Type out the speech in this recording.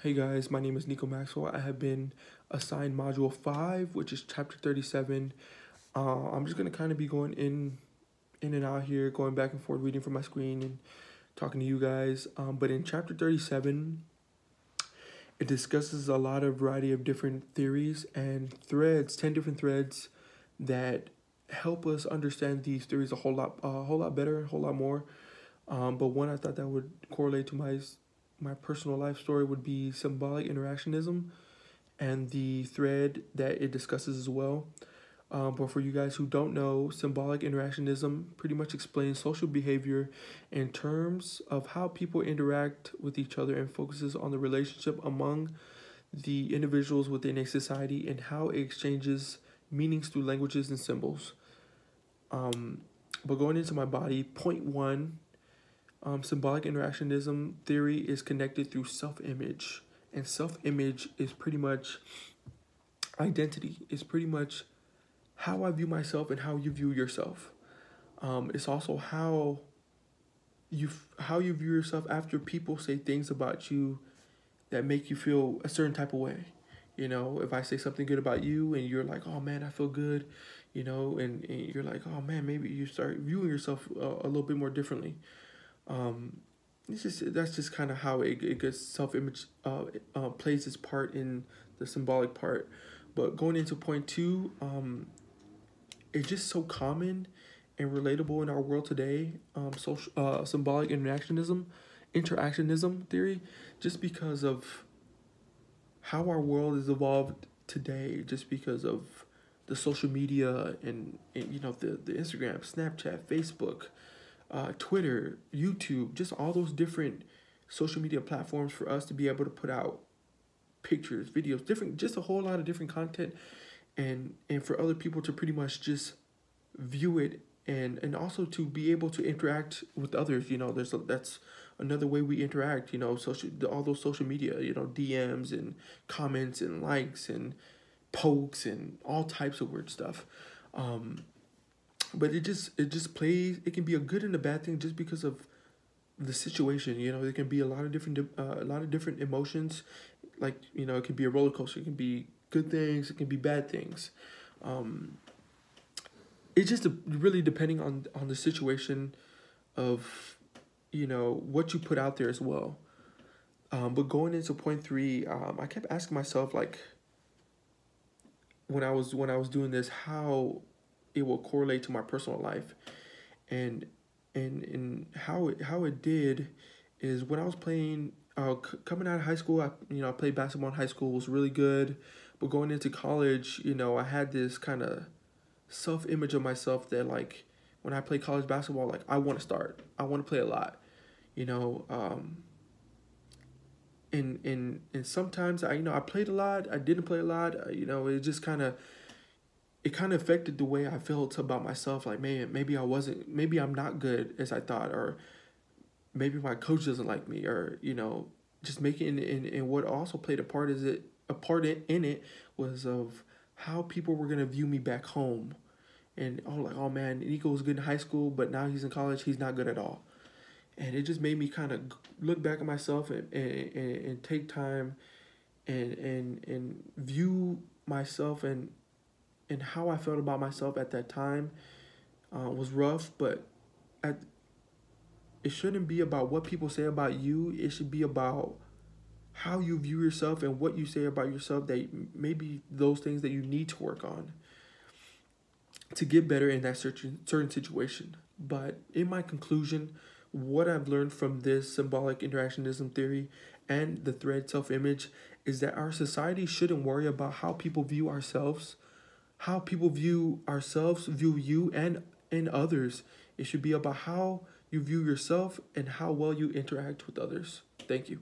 Hey guys, my name is Nico Maxwell. I have been assigned Module 5, which is Chapter 37. I'm just going to kind of be going in and out here, going back and forth, reading from my screen and talking to you guys. But in Chapter 37, it discusses a lot of variety of different theories and threads, 10 different threads that help us understand these theories a whole lot better, a whole lot more. But one I thought that would correlate to my personal life story would be symbolic interactionism and the thread that it discusses as well. But for you guys who don't know, symbolic interactionism pretty much explains social behavior in terms of how people interact with each other and focuses on the relationship among the individuals within a society and how it exchanges meanings through languages and symbols. But going into my body, point one, symbolic interactionism theory is connected through self-image. And self-image is pretty much identity. It's pretty much how I view myself and how you view yourself. It's also how you view yourself after people say things about you that make you feel a certain type of way. You know, if I say something good about you and you're like, oh man, I feel good, you know, and you're like, oh man, maybe you start viewing yourself a little bit more differently. That's just kind of how it gets self-image plays its part in the symbolic part. But going into point two, it's just so common and relatable in our world today. Symbolic interactionism theory, just because of how our world is evolved today, just because of the social media and you know the Instagram, Snapchat, Facebook, Twitter, YouTube, just all those different social media platforms for us to be able to put out pictures, videos, just a whole lot of different content, and for other people to pretty much just view it and also to be able to interact with others. You know, that's another way we interact. You know, all those social media. You know, DMs and comments and likes and pokes and all types of weird stuff. But it just plays. It can be a good and a bad thing just because of the situation. You know, there can be a lot of different emotions. Like, you know, it can be a roller coaster. It can be good things. It can be bad things. It's just really depending on the situation of, you know, what you put out there as well. But going into point three, I kept asking myself, like, when I was doing this, how it will correlate to my personal life, and how it did is when I was playing, coming out of high school, I played basketball in high school, was really good, but going into college, you know, I had this kind of self-image of myself that, like, when I play college basketball, like, I want to play a lot, you know. And sometimes I played a lot, I didn't play a lot, you know. It kind of affected the way I felt about myself. Like, man, maybe I'm not good as I thought, or maybe my coach doesn't like me, or, you know, just making and what also played a part in it was of how people were gonna view me back home. And like, oh man, Nico was good in high school, but now he's in college, he's not good at all. And it just made me kind of look back at myself and take time and view myself and how I felt about myself at that time. Was rough, but it shouldn't be about what people say about you. It should be about how you view yourself and what you say about yourself, that maybe those things that you need to work on to get better in that certain situation. But in my conclusion, what I've learned from this symbolic interactionism theory and the thread self-image is that our society shouldn't worry about how people view ourselves. How people view ourselves, view you and others. It should be about how you view yourself and how well you interact with others. Thank you.